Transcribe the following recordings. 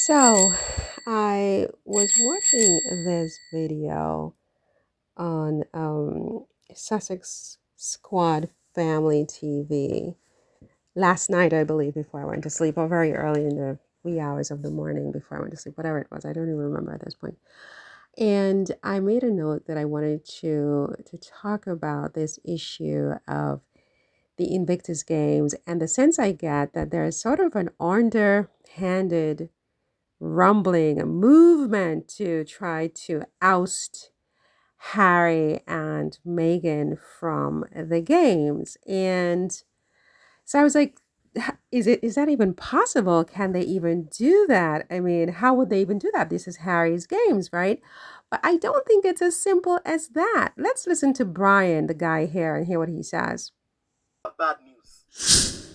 So, I was watching this video on Sussex Squad Family TV last night, I believe, before I went to sleep, or very early in the wee hours of the morning before I went to sleep, whatever it was. I don't even remember at this point. And I made a note that I wanted to talk about this issue of the Invictus Games and the sense I get that there's sort of an underhanded rumbling, a movement to try to oust Harry and Meghan from the games. And so I was like, is that even possible? Can they even do that? I mean, how would they even do that? This is Harry's games, right? But I don't think it's as simple as that. Let's listen to Brian, the guy here, and hear what he says. Bad news.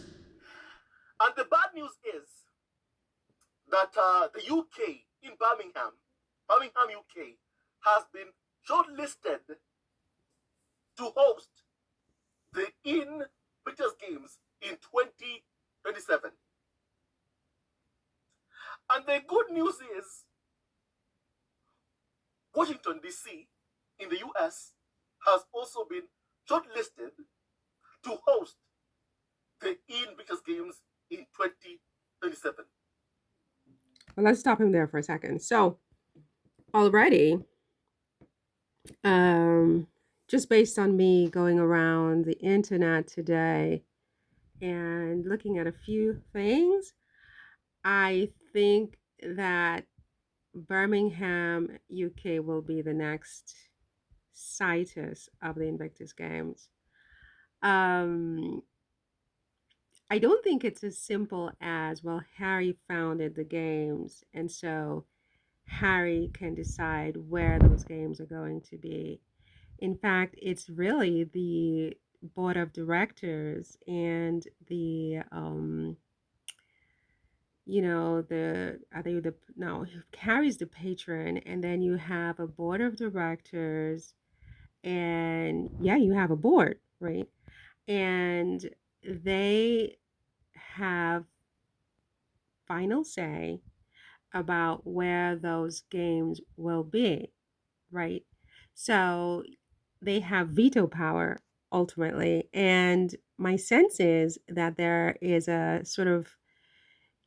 And the bad news is that the UK in Birmingham, UK, has been shortlisted to host the Invictus Games in 2027. And the good news is Washington, D.C. in the US has also been shortlisted to host the Invictus Games in 2027. Well, let's stop him there for a second. So already, just based on me going around the internet today and looking at a few things, I think that Birmingham, UK will be the next situs of the Invictus Games. I don't think it's as simple as, well, Harry founded the games, and so Harry can decide where those games are going to be. In fact, it's really the board of directors and the Harry's the patron, and then you have a board of directors, and yeah, you have a board, right? And they have final say about where those games will be, right? So they have veto power ultimately. And my sense is that there is a sort of,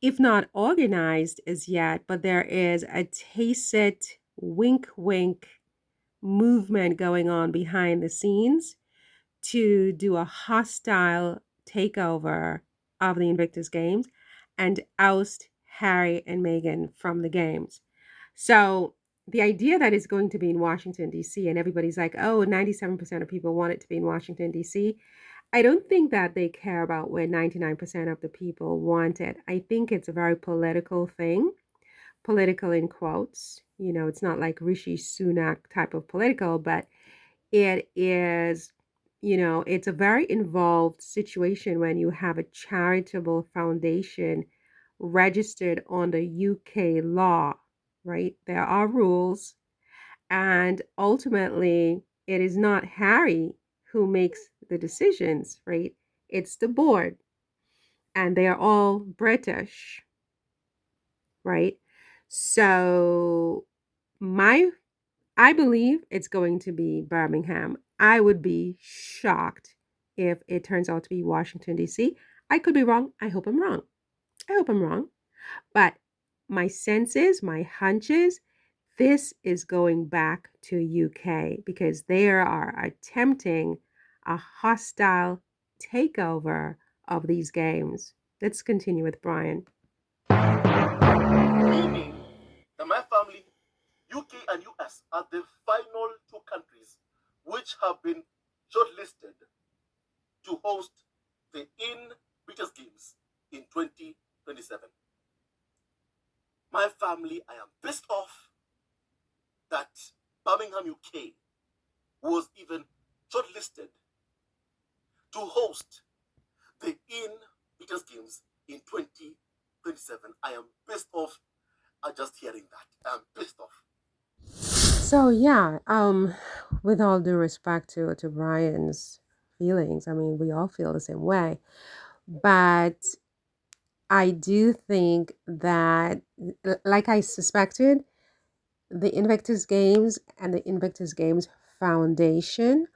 if not organized as yet, but there is a tacit wink wink movement going on behind the scenes to do a hostile takeover of the Invictus Games and oust Harry and Meghan from the games. So the idea that it's going to be in Washington, D.C., and everybody's like, oh, 97% of people want it to be in Washington, D.C., I don't think that they care about where 99% of the people want it. I think it's a very political thing, political in quotes. It's not like Rishi Sunak type of political, but it is, it's a very involved situation when you have a charitable foundation registered under UK law, right? There are rules, and ultimately, it is not Harry who makes the decisions, right? It's the board, and they are all British, right? So, I believe it's going to be Birmingham. I would be shocked if it turns out to be Washington, D.C. I could be wrong. I hope I'm wrong. I hope I'm wrong. But my senses, my hunches, this is going back to UK because they are attempting a hostile takeover of these games. Let's continue with Brian. Meaning that my family, UK and US, are the final two countries which have been shortlisted to host the Invictus Games in 2027. My family, I am pissed off that Birmingham, UK was even shortlisted to host the Invictus Games in 2027. I am pissed off at just hearing that. I'm pissed off. So yeah, with all due respect to Brian's feelings, I mean, we all feel the same way. But I do think that, like I suspected, the Invictus Games and the Invictus Games Foundation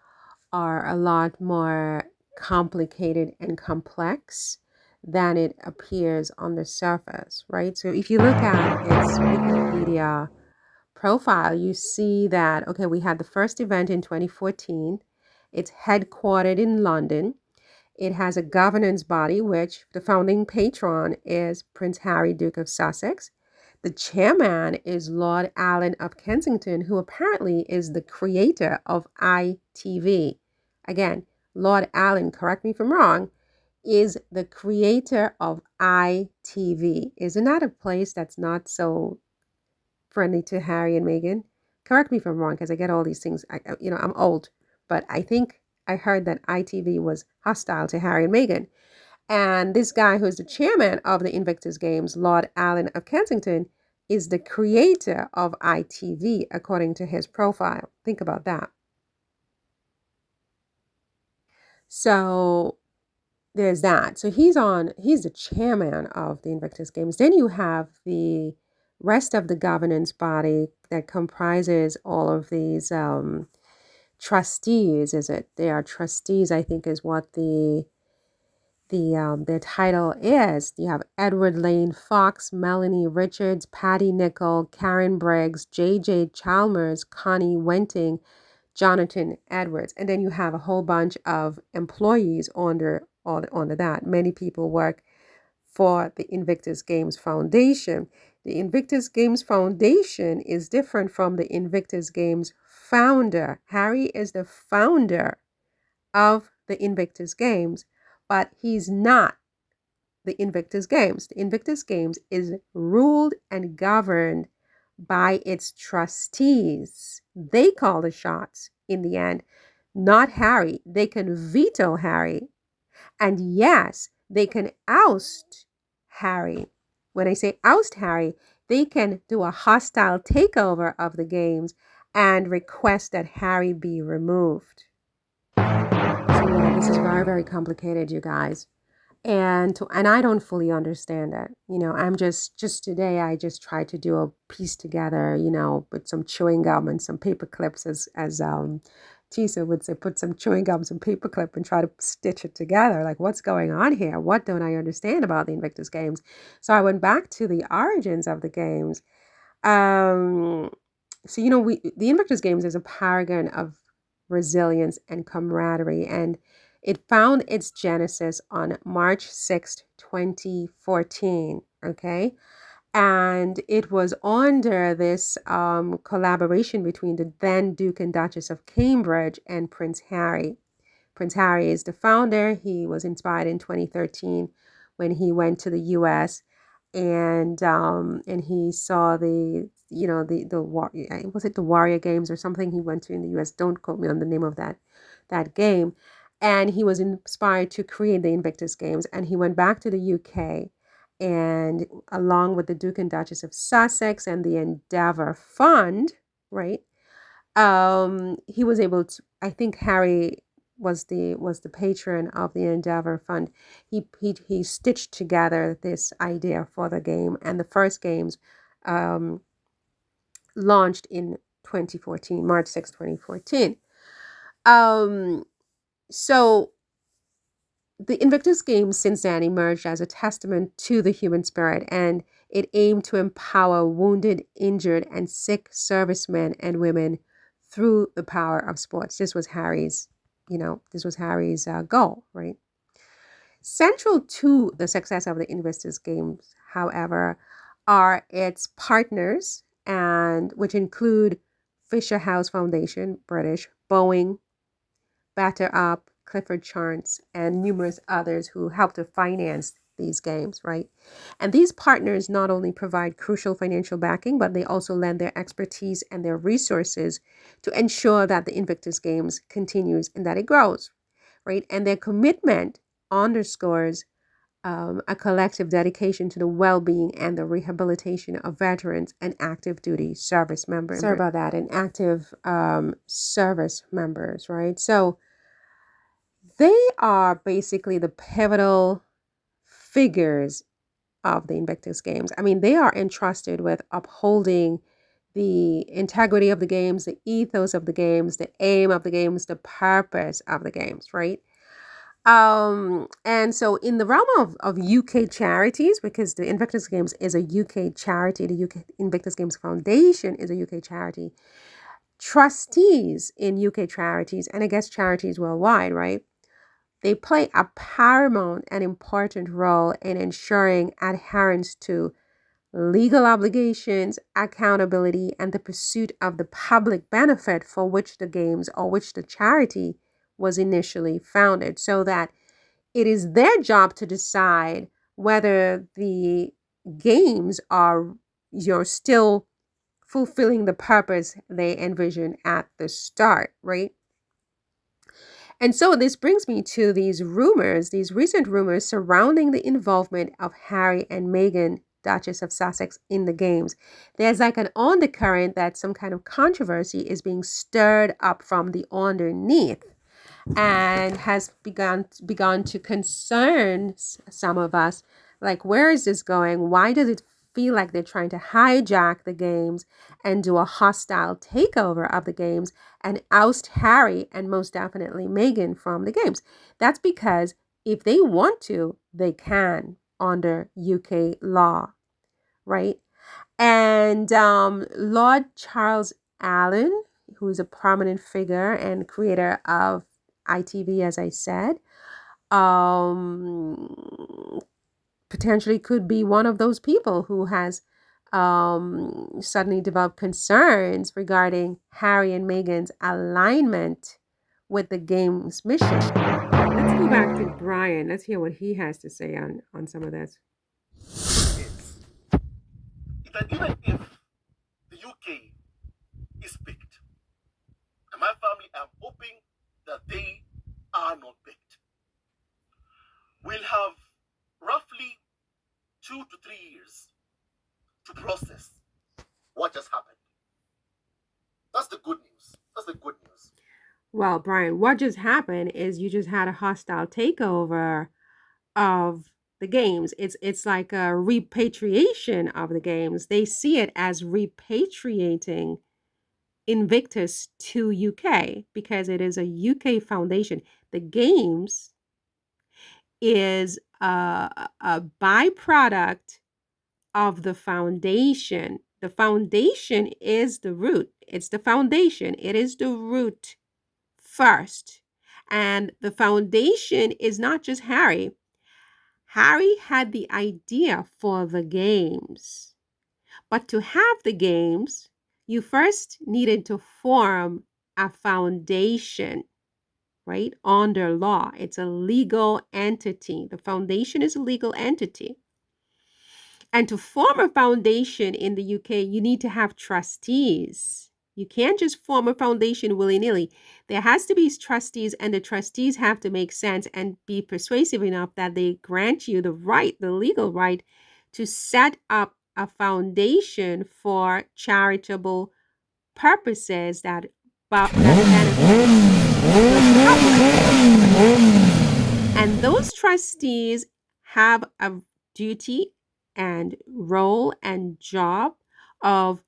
are a lot more complicated and complex than it appears on the surface, right? So if you look at its Wikipedia profile, you see that, okay, we had the first event in 2014. It's headquartered in London. It has a governance body, which the founding patron is Prince Harry, Duke of Sussex. The chairman is Lord Allen of Kensington, who apparently is the creator of ITV. Again, Lord Allen, correct me if I'm wrong, is the creator of ITV. Isn't that a place that's not so friendly to Harry and Meghan? Correct me if I'm wrong, because I get all these things. I'm old, but I think I heard that ITV was hostile to Harry and Meghan. And this guy, who's the chairman of the Invictus Games, Lord Allen of Kensington, is the creator of ITV, according to his profile. Think about that. So there's that. So he's the chairman of the Invictus Games. Then you have the rest of the governance body that comprises all of these trustees. They are trustees, I think, is what their title is. You have Edward Lane Fox, Melanie Richards, Patty Nicol, Karen Briggs, J.J. Chalmers, Connie Wenting, Jonathan Edwards. And then you have a whole bunch of employees under that. Many people work for the Invictus Games Foundation. The Invictus Games Foundation is different from the Invictus Games founder. Harry is the founder of the Invictus Games, but he's not the Invictus Games. The Invictus Games is ruled and governed by its trustees. They call the shots in the end, not Harry. They can veto Harry. And yes, they can oust Harry. When I say oust Harry, they can do a hostile takeover of the games and request that Harry be removed. So yeah, this is very, very complicated, you guys. And I don't fully understand it. I'm just today I just tried to do a piece together, with some chewing gum and some paper clips, as Tisa would say, put some chewing gum, some paper clip, and try to stitch it together. Like, what's going on here? What don't I understand about the Invictus Games? So I went back to the origins of the games. So the Invictus Games is a paragon of resilience and camaraderie, and it found its genesis on March 6th, 2014, okay? And it was under this collaboration between the then Duke and Duchess of Cambridge and Prince Harry. Prince Harry is the founder. He was inspired in 2013 when he went to the U.S. and he saw was it the Warrior Games or something he went to in the U.S. Don't quote me on the name of that game. And he was inspired to create the Invictus Games, and he went back to the UK, and along with the Duke and Duchess of Sussex and the Endeavour Fund, right? He was able to. I think Harry was the patron of the Endeavour Fund. He stitched together this idea for the game, and the first games launched in 2014, March 6, 2014. So the Invictus Games since then emerged as a testament to the human spirit, and it aimed to empower wounded, injured, and sick servicemen and women through the power of sports. This was Harry's goal, right? Central to the success of the Invictus Games, however, are its partners, and which include Fisher House Foundation, British, Boeing, Batter Up, Clifford Chance, and numerous others who help to finance these games, right? And these partners not only provide crucial financial backing, but they also lend their expertise and their resources to ensure that the Invictus Games continues and that it grows, right? And their commitment underscores a collective dedication to the well-being and the rehabilitation of veterans and active duty service members. Sorry about that, and active service members, right? So they are basically the pivotal figures of the Invictus Games. I mean, they are entrusted with upholding the integrity of the games, the ethos of the games, the aim of the games, the purpose of the games, right? And so in the realm of UK charities, because the Invictus Games is a UK charity, the UK Invictus Games Foundation is a UK charity, trustees in UK charities, and I guess charities worldwide, right? They play a paramount and important role in ensuring adherence to legal obligations, accountability, and the pursuit of the public benefit for which the games or which the charity was initially founded, so that it is their job to decide whether the games are you're still fulfilling the purpose they envisioned at the start, right? And so this brings me to these rumors, these recent rumors surrounding the involvement of Harry and Meghan, Duchess of Sussex, in the games. There's like an undercurrent that some kind of controversy is being stirred up from the underneath and has begun to concern some of us. Like, where is this going? Why does it feel like they're trying to hijack the games and do a hostile takeover of the games and oust Harry and most definitely Meghan from the games? That's because if they want to, they can under UK law, right? And Lord Charles Allen, who is a prominent figure and creator of ITV, as I said, potentially could be one of those people who has suddenly developed concerns regarding Harry and Meghan's alignment with the game's mission. Let's go back to Brian. Let's hear what he has to say on some of this. Is that even if the UK is picked, and my family, I'm hoping that they are not picked, we'll have roughly 2 to 3 years to process what just happened. That's the good news. That's the good news. Well, Brian, what just happened is you just had a hostile takeover of the games. It's like a repatriation of the games. They see it as repatriating Invictus to UK because it is a UK foundation. The games is a byproduct of the foundation. The foundation is the root. It's the foundation. It is the root first. And the foundation is not just Harry. Harry had the idea for the games. But to have the games, you first needed to form a foundation, right? Under law. It's a legal entity. The foundation is a legal entity. And to form a foundation in the UK, you need to have trustees. You can't just form a foundation willy-nilly. There has to be trustees, and the trustees have to make sense and be persuasive enough that they grant you the right, the legal right, to set up a foundation for charitable purposes that benefit the public. And those trustees have a duty and role and job of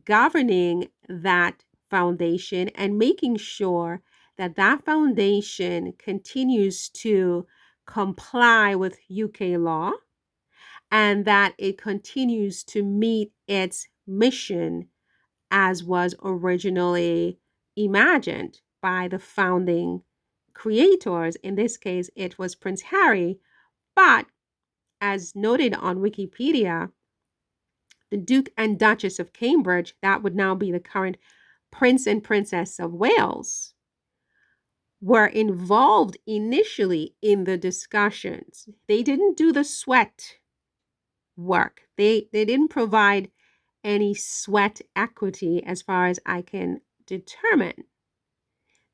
governing that foundation and making sure that that foundation continues to comply with UK law and that it continues to meet its mission as was originally imagined by the founding creators. In this case, it was Prince Harry, but as noted on Wikipedia, the Duke and Duchess of Cambridge, that would now be the current Prince and Princess of Wales, were involved initially in the discussions. They didn't do the sweat work. They didn't provide any sweat equity as far as I can determine.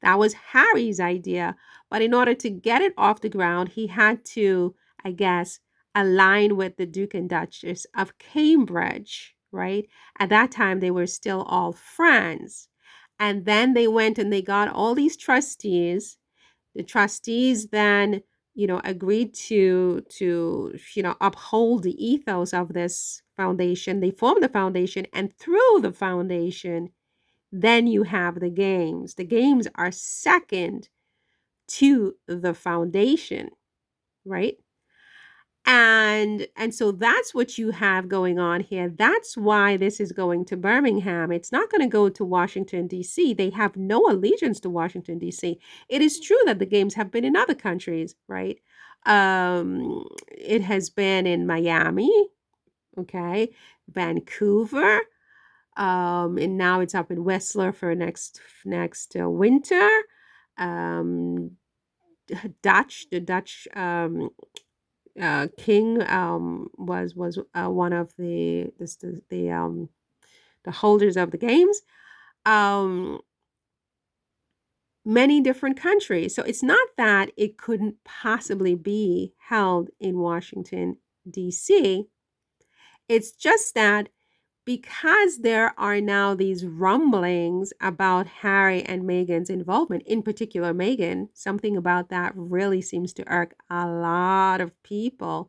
That was Harry's idea, but in order to get it off the ground, he had to, I guess, align with the Duke and Duchess of Cambridge, right? At that time, they were still all friends. And then they went and they got all these trustees. The trustees then agreed to uphold the ethos of this foundation. They formed the foundation, and through the foundation, then you have the games. The games are second to the foundation, right? And so that's what you have going on here. That's why this is going to Birmingham. It's not going to go to Washington, D.C. They have no allegiance to Washington, D.C. It is true that the games have been in other countries, right? It has been in Miami, okay, Vancouver, and now it's up in Whistler for next winter. Um, the Dutch king was one of the holders of the games. Um, Many different countries. So it's not that it couldn't possibly be held in Washington, D.C. It's just that because there are now these rumblings about Harry and Meghan's involvement, in particular Meghan, something about that really seems to irk a lot of people.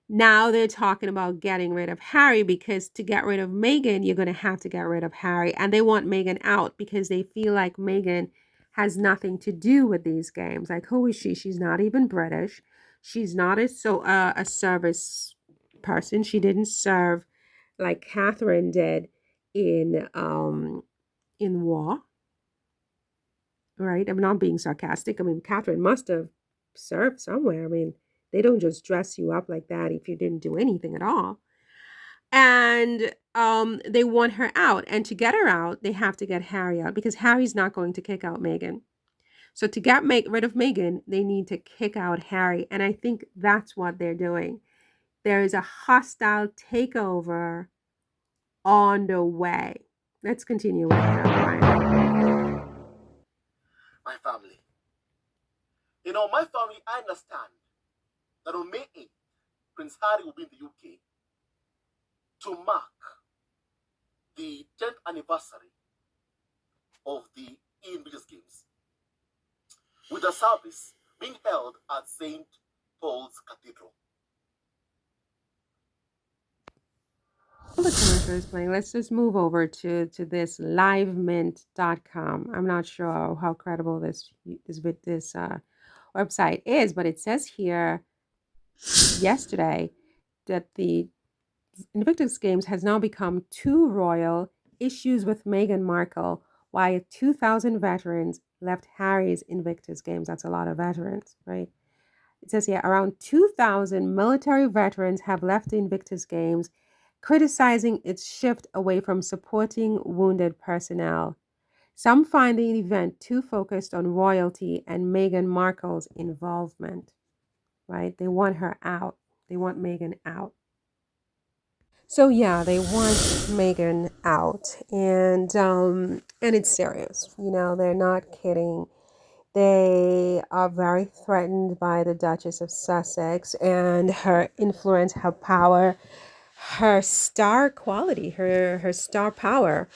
Now they're talking about getting rid of Harry, because to get rid of Meghan, you're going to have to get rid of Harry. And they want Meghan out because they feel like Meghan has nothing to do with these games. Like, who is she? She's not even British. She's not a service person. She didn't serve like Catherine did in war, right? I'm not being sarcastic. I mean, Catherine must have served somewhere. I mean, they don't just dress you up like that if you didn't do anything at all. And they want her out. And to get her out, they have to get Harry out, because Harry's not going to kick out Meghan. So to get rid of Meghan, they need to kick out Harry. And I think that's what they're doing. There is a hostile takeover on the way. Let's continue with Brian. My family. My family, I understand that on May 8th, Prince Harry will be in the UK to mark the 10th anniversary of the Invictus Games, with a service being held at St. Paul's Cathedral. The commercial is playing. Let's just move over to this livemint.com. I'm not sure how credible this website is, but it says here yesterday that the Invictus Games has now become too royal. Issues with Meghan Markle. Why 2,000 veterans left Harry's Invictus Games. That's a lot of veterans, right? It says here around 2,000 military veterans have left the Invictus Games, criticizing its shift away from supporting wounded personnel. Some find the event too focused on royalty and Meghan Markle's involvement, right? They want her out. They want Meghan out. So yeah, they want Meghan out, and it's serious. They're not kidding. They are very threatened by the Duchess of Sussex and her influence, her power, her star quality, her star power,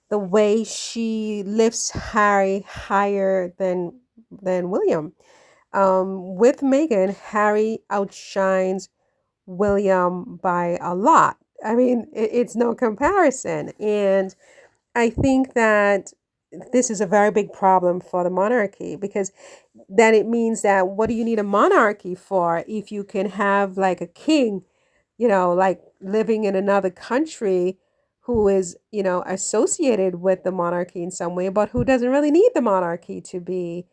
the way she lifts Harry higher than William. With Meghan, Harry outshines William by a lot. I mean, it's no comparison. And I think that this is a very big problem for the monarchy, because then it means that what do you need a monarchy for if you can have like a king, like living in another country who is, associated with the monarchy in some way, but who doesn't really need the monarchy to be,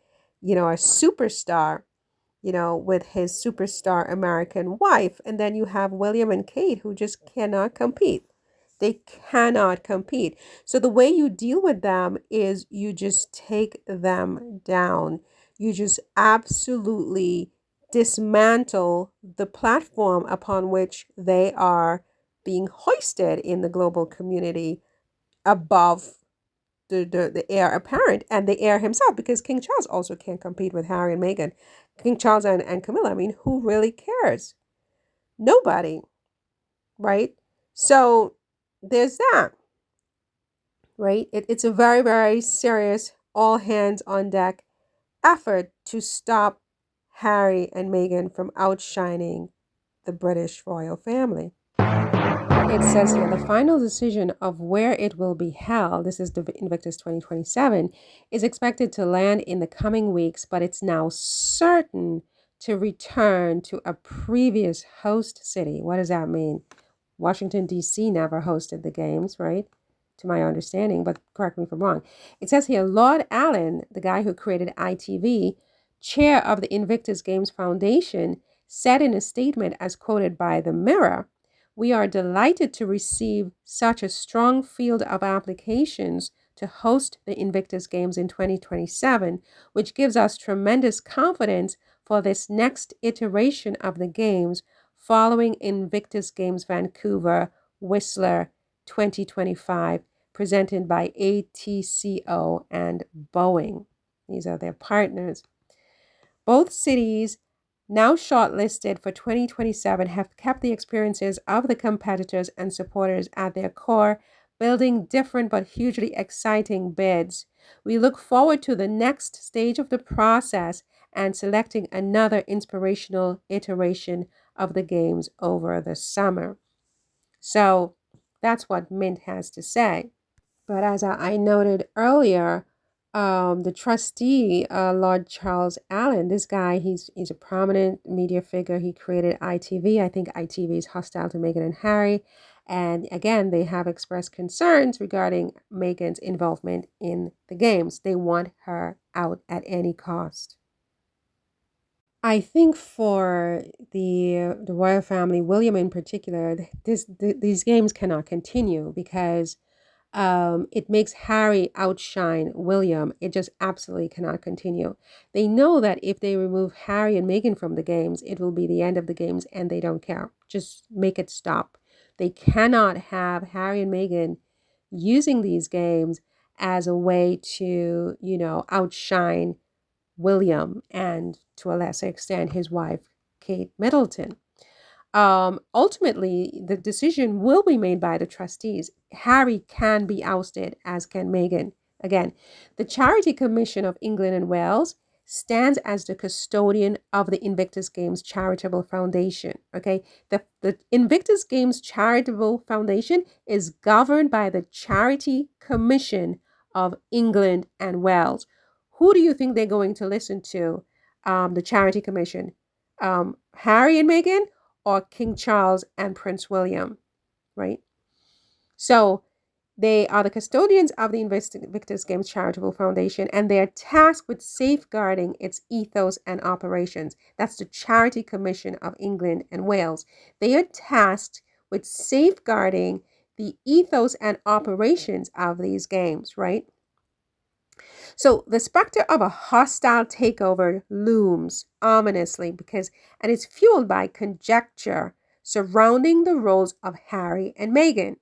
a superstar, with his superstar American wife. And then you have William and Kate, who just cannot compete. They cannot compete. So the way you deal with them is you just take them down. You just absolutely dismantle the platform upon which they are being hoisted in the global community above the heir apparent and the heir himself, because King Charles also can't compete with Harry and Meghan. King Charles and Camilla, I mean, who really cares? Nobody, right? So there's that, right? It's a very, very serious, all hands on deck effort to stop Harry and Meghan from outshining the British royal family. It says here the final decision of where it will be held, this is the Invictus 2027, is expected to land in the coming weeks, but it's now certain to return to a previous host city. What does that mean? Washington, D.C. never hosted the games, right? To my understanding, but correct me if I'm wrong. It says here Lord Allen, the guy who created ITV, chair of the Invictus Games Foundation, said in a statement as quoted by The Mirror, "We are delighted to receive such a strong field of applications to host the Invictus Games in 2027, which gives us tremendous confidence for this next iteration of the Games following Invictus Games Vancouver Whistler 2025, presented by ATCO and Boeing." These are their partners. Both cities, now shortlisted for 2027, have kept the experiences of the competitors and supporters at their core, building different but hugely exciting bids. We look forward to the next stage of the process and selecting another inspirational iteration of the games over the summer. So that's what Mint has to say. But as I noted earlier, the trustee, Lord Charles Allen, this guy, he's a prominent media figure. He created ITV. I think ITV is hostile to Meghan and Harry. And again, they have expressed concerns regarding Meghan's involvement in the games. They want her out at any cost. I think for the royal family, William in particular, these games cannot continue because it makes Harry outshine William. It just absolutely cannot continue. They know that if they remove Harry and Meghan from the games, it will be the end of the games, and they don't care. Just make it stop. They cannot have Harry and Meghan using these games as a way to, outshine William and, to a lesser extent, his wife, Kate Middleton. Ultimately, the decision will be made by the trustees. Harry can be ousted, as can Meghan. Again, the Charity Commission of England and Wales stands as the custodian of the Invictus Games Charitable Foundation. Okay, the Invictus Games Charitable Foundation is governed by the Charity Commission of England and Wales. Who do you think they're going to listen to? The Charity Commission, Harry and Meghan, or King Charles and Prince William, right? So they are the custodians of the Invictus Games Charitable Foundation, and they are tasked with safeguarding its ethos and operations. That's the Charity Commission of England and Wales. They are tasked with safeguarding the ethos and operations of these games, right? So the specter of a hostile takeover looms ominously and it's fueled by conjecture surrounding the roles of Harry and Meghan.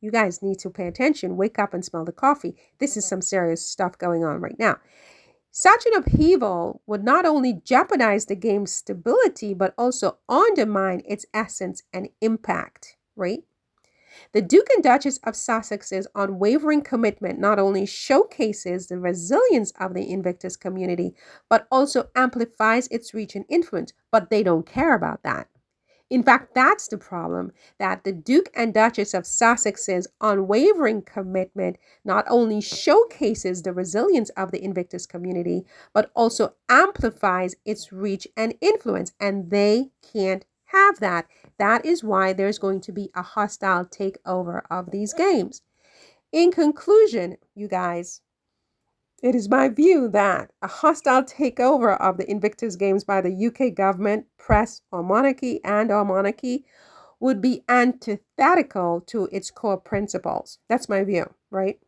You guys need to pay attention. Wake up and smell the coffee. This is some serious stuff going on right now. Such an upheaval would not only jeopardize the game's stability, but also undermine its essence and impact, right? The Duke and Duchess of Sussex's unwavering commitment not only showcases the resilience of the Invictus community, but also amplifies its reach and influence. But they don't care about that. In fact, that's the problem, that the Duke and Duchess of Sussex's unwavering commitment not only showcases the resilience of the Invictus community, but also amplifies its reach and influence, and they can't have that. That is why there's going to be a hostile takeover of these games. In conclusion, you guys, it is my view that a hostile takeover of the Invictus Games by the UK government, press, or monarchy would be antithetical to its core principles. That's my view, right?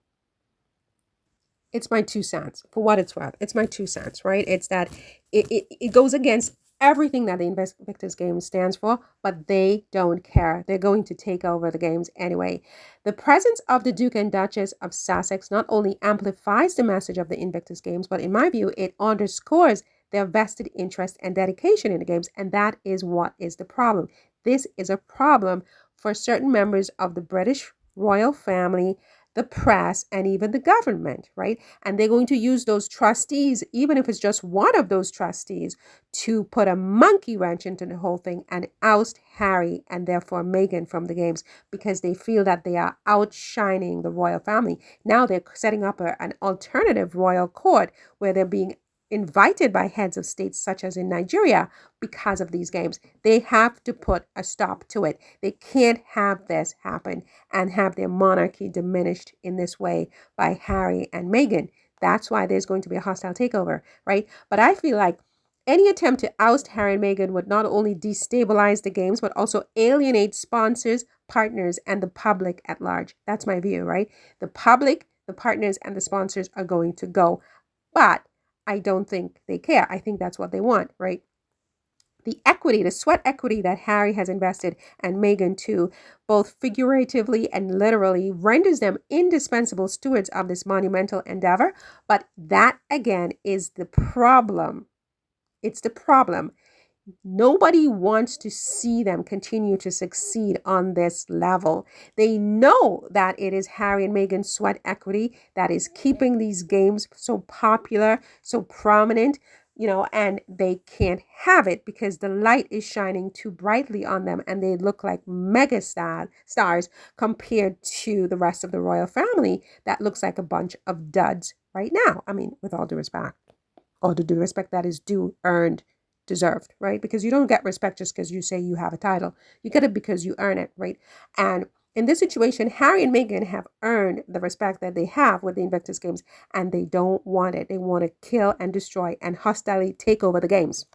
It's my 2 cents, for what it's worth. It's my 2 cents, right? It's that it goes against everything that the Invictus Games stands for, but they don't care. They're going to take over the games anyway. The presence of the Duke and Duchess of Sussex not only amplifies the message of the Invictus Games, but in my view, it underscores their vested interest and dedication in the games, and that is what is the problem. This is a problem for certain members of the British royal family the press, and even the government, right? And they're going to use those trustees, even if it's just one of those trustees, to put a monkey wrench into the whole thing and oust Harry and therefore Meghan from the games because they feel that they are outshining the royal family. Now they're setting up an alternative royal court where they're being invited by heads of states such as in Nigeria because of these games. They have to put a stop to it. They can't have this happen and have their monarchy diminished in this way by Harry and Meghan. That's why there's going to be a hostile takeover, right? But I feel like any attempt to oust Harry and Meghan would not only destabilize the games, but also alienate sponsors, partners, and the public at large. That's my view, right? The public, the partners, and the sponsors are going to go. But I don't think they care. I think that's what they want, right? The equity, the sweat equity that Harry has invested and Meghan too, both figuratively and literally, renders them indispensable stewards of this monumental endeavor. But that again is the problem. It's the problem. Nobody wants to see them continue to succeed on this level. They know that it is Harry and Meghan's sweat equity that is keeping these games so popular, so prominent, and they can't have it because the light is shining too brightly on them and they look like mega stars compared to the rest of the royal family that looks like a bunch of duds right now. I mean, with all due respect, all the due respect that is due, earned, deserved, right? Because you don't get respect just because you say you have a title. You get it because you earn it, right? And in this situation, Harry and Meghan have earned the respect that they have with the Invictus Games, and they don't want it. They want to kill and destroy and hostilely take over the games.